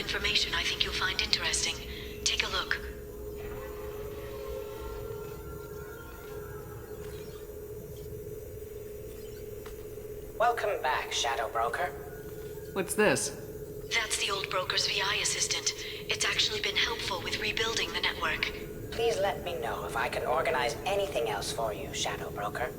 information I think you'll find interesting. Take a look. Welcome back, Shadow Broker. What's this? That's the old broker's VI assistant. It's actually been helpful with rebuilding the network. Please let me know if I can organize anything else for you, Shadow Broker.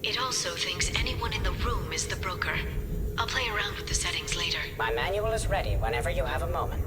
It also thinks anyone in the room is the broker. I'll play around with the settings later. My manual is ready whenever you have a moment.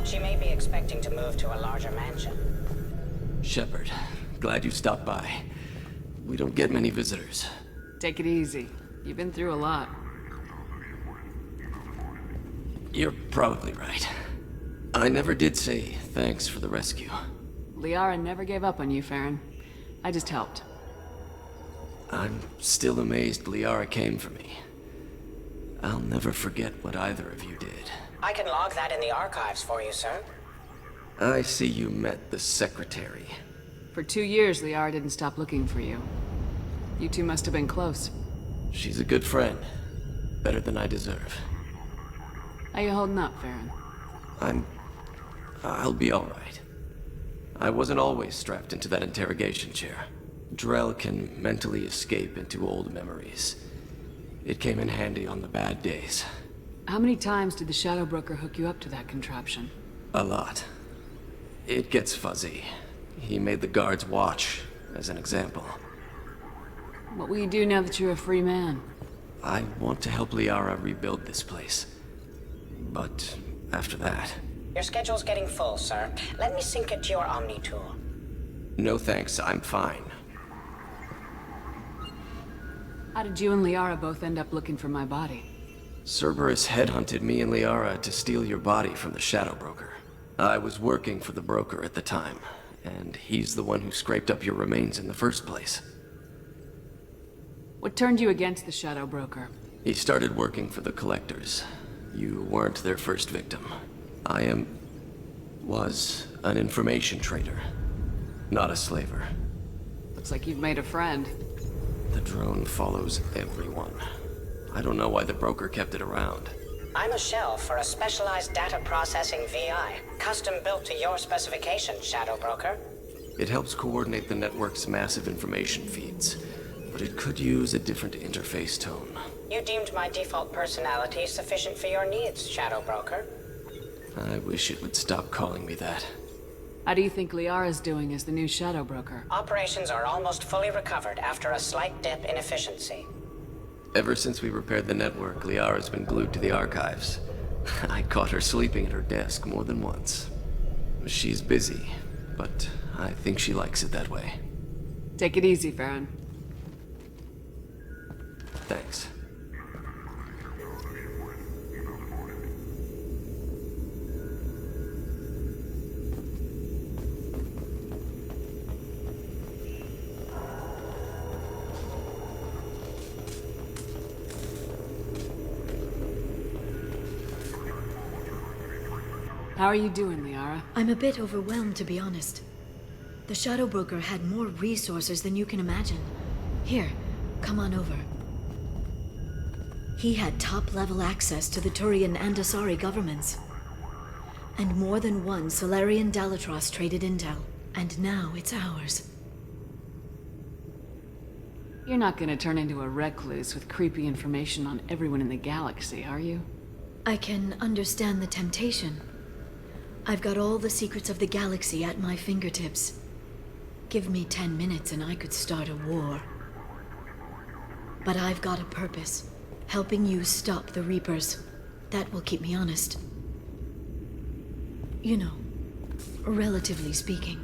She may be expecting to move to a larger mansion. Shepard, glad you stopped by. We don't get many visitors. Take it easy. You've been through a lot. You're probably right. I never did say thanks for the rescue. Liara never gave up on you, Farron. I just helped. I'm still amazed Liara came for me. I'll never forget what either of you did. I can log that in the archives for you, sir. I see you met the Secretary. For 2 years, Liara didn't stop looking for you. You two must have been close. She's a good friend. Better than I deserve. How you holding up, Farron? I'll be alright. I wasn't always strapped into that interrogation chair. Drell can mentally escape into old memories. It came in handy on the bad days. How many times did the Shadow Broker hook you up to that contraption? A lot. It gets fuzzy. He made the guards watch, as an example. What will you do now that you're a free man? I want to help Liara rebuild this place. But after that... Your schedule's getting full, sir. Let me sync it to your Omni tool. No thanks, I'm fine. How did you and Liara both end up looking for my body? Cerberus headhunted me and Liara to steal your body from the Shadow Broker. I was working for the broker at the time, and he's the one who scraped up your remains in the first place. What turned you against the Shadow Broker? He started working for the Collectors. You weren't their first victim. I was an information trader, not a slaver. Looks like you've made a friend. The drone follows everyone. I don't know why the broker kept it around. I'm a shell for a specialized data processing VI, custom built to your specifications, Shadow Broker. It helps coordinate the network's massive information feeds, but it could use a different interface tone. You deemed my default personality sufficient for your needs, Shadow Broker. I wish it would stop calling me that. How do you think Liara's doing as the new Shadow Broker? Operations are almost fully recovered after a slight dip in efficiency. Ever since we repaired the network, Liara's been glued to the archives. I caught her sleeping at her desk more than once. She's busy, but I think she likes it that way. Take it easy, Farron. Thanks. How are you doing, Liara? I'm a bit overwhelmed, to be honest. The Shadow Broker had more resources than you can imagine. Here, come on over. He had top-level access to the Turian and Asari governments. And more than one Salarian Dalatrass traded intel. And now it's ours. You're not gonna turn into a recluse with creepy information on everyone in the galaxy, are you? I can understand the temptation. I've got all the secrets of the galaxy at my fingertips. Give me 10 minutes and I could start a war. But I've got a purpose. Helping you stop the Reapers. That will keep me honest. You know, relatively speaking.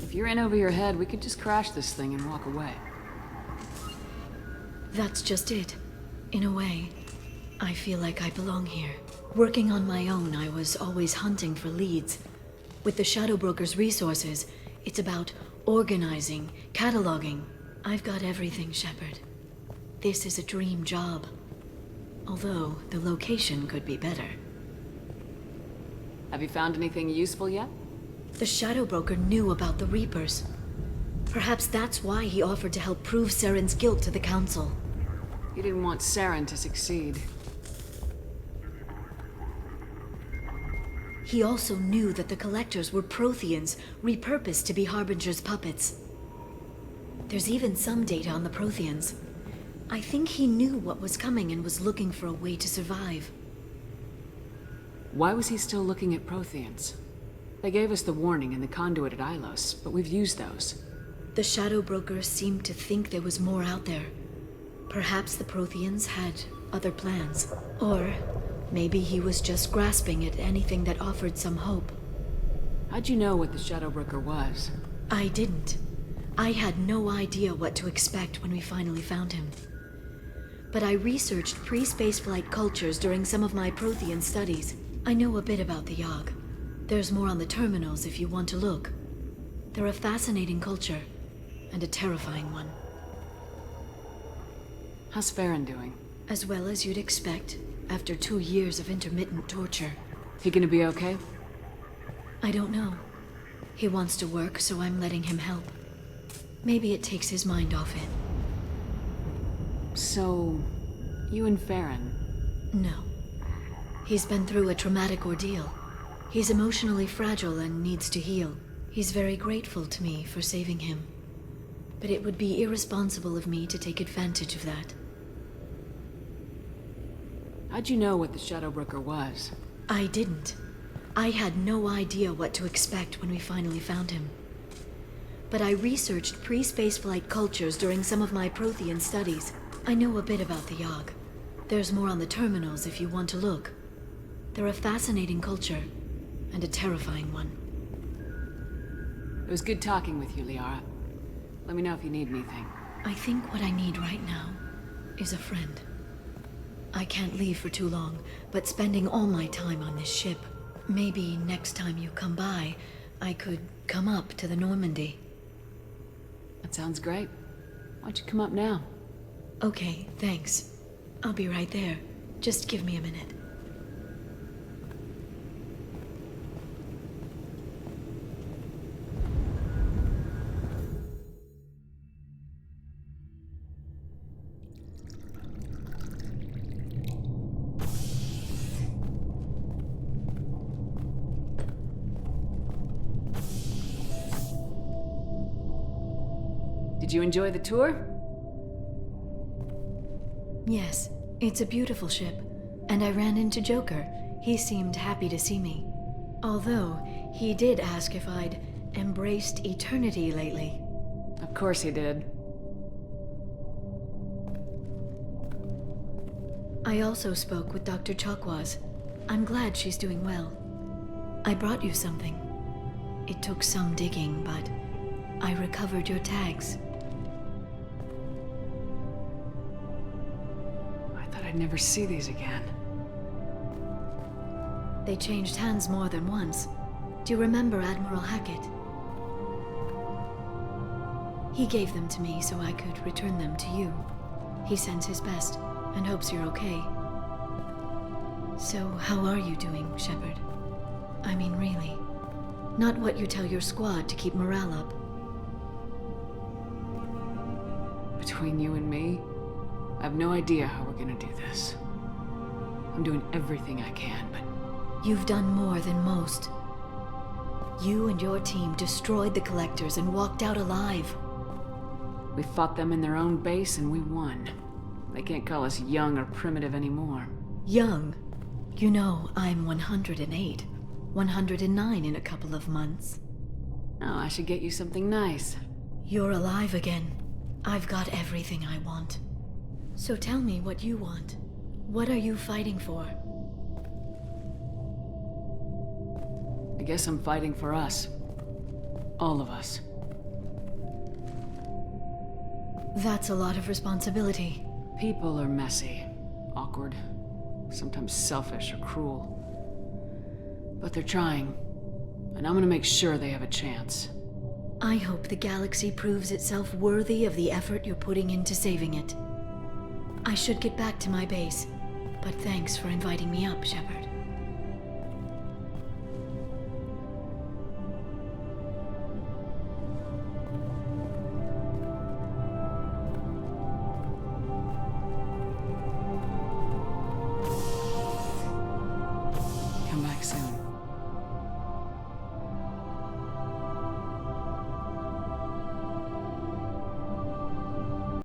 If you're in over your head, we could just crash this thing and walk away. That's just it. In a way, I feel like I belong here. Working on my own, I was always hunting for leads. With the Shadow Broker's resources, it's about organizing, cataloging. I've got everything, Shepard. This is a dream job. Although, the location could be better. Have you found anything useful yet? The Shadow Broker knew about the Reapers. Perhaps that's why he offered to help prove Saren's guilt to the Council. He didn't want Saren to succeed. He also knew that the Collectors were Protheans, repurposed to be Harbinger's puppets. There's even some data on the Protheans. I think he knew what was coming and was looking for a way to survive. Why was he still looking at Protheans? They gave us the warning in the conduit at Ilos, but we've used those. The Shadow Broker seemed to think there was more out there. Perhaps the Protheans had other plans. Or Maybe he was just grasping at anything that offered some hope. How'd you know what the Shadowbroker was? I didn't. I had no idea what to expect when we finally found him. But I researched pre-spaceflight cultures during some of my Prothean studies. I know a bit about the Yogg. There's more on the terminals if you want to look. They're a fascinating culture, and a terrifying one. How's Farron doing? As well as you'd expect, after 2 years of intermittent torture. He gonna be okay? I don't know. He wants to work, so I'm letting him help. Maybe it takes his mind off it. So, you and Farron? No. He's been through a traumatic ordeal. He's emotionally fragile and needs to heal. He's very grateful to me for saving him. But it would be irresponsible of me to take advantage of that. How'd you know what the Shadowbroker was? I didn't. I had no idea what to expect when we finally found him. But I researched pre-spaceflight cultures during some of my Prothean studies. I know a bit about the Yogg. There's more on the terminals if you want to look. They're a fascinating culture, and a terrifying one. It was good talking with you, Liara. Let me know if you need anything. I think what I need right now is a friend. I can't leave for too long, but spending all my time on this ship. Maybe next time you come by, I could come up to the Normandy. That sounds great. Why don't you come up now? Okay, thanks. I'll be right there. Just give me a minute. Did you enjoy the tour? Yes, it's a beautiful ship. And I ran into Joker. He seemed happy to see me. Although, he did ask if I'd embraced eternity lately. Of course he did. I also spoke with Dr. Chakwas. I'm glad she's doing well. I brought you something. It took some digging, but I recovered your tags. I'd never see these again. They changed hands more than once. Do you remember Admiral Hackett? He gave them to me so I could return them to you. He sends his best and hopes you're okay. So, how are you doing, Shepard? I mean, really. Not what you tell your squad to keep morale up. Between you and me, I have no idea how we're gonna do this. I'm doing everything I can, but... You've done more than most. You and your team destroyed the Collectors and walked out alive. We fought them in their own base and we won. They can't call us young or primitive anymore. Young? You know, I'm 108. 109 in a couple of months. Oh, I should get you something nice. You're alive again. I've got everything I want. So tell me what you want. What are you fighting for? I guess I'm fighting for us. All of us. That's a lot of responsibility. People are messy, awkward, sometimes selfish or cruel. But they're trying, and I'm gonna make sure they have a chance. I hope the galaxy proves itself worthy of the effort you're putting into saving it. I should get back to my base, but thanks for inviting me up, Shepard.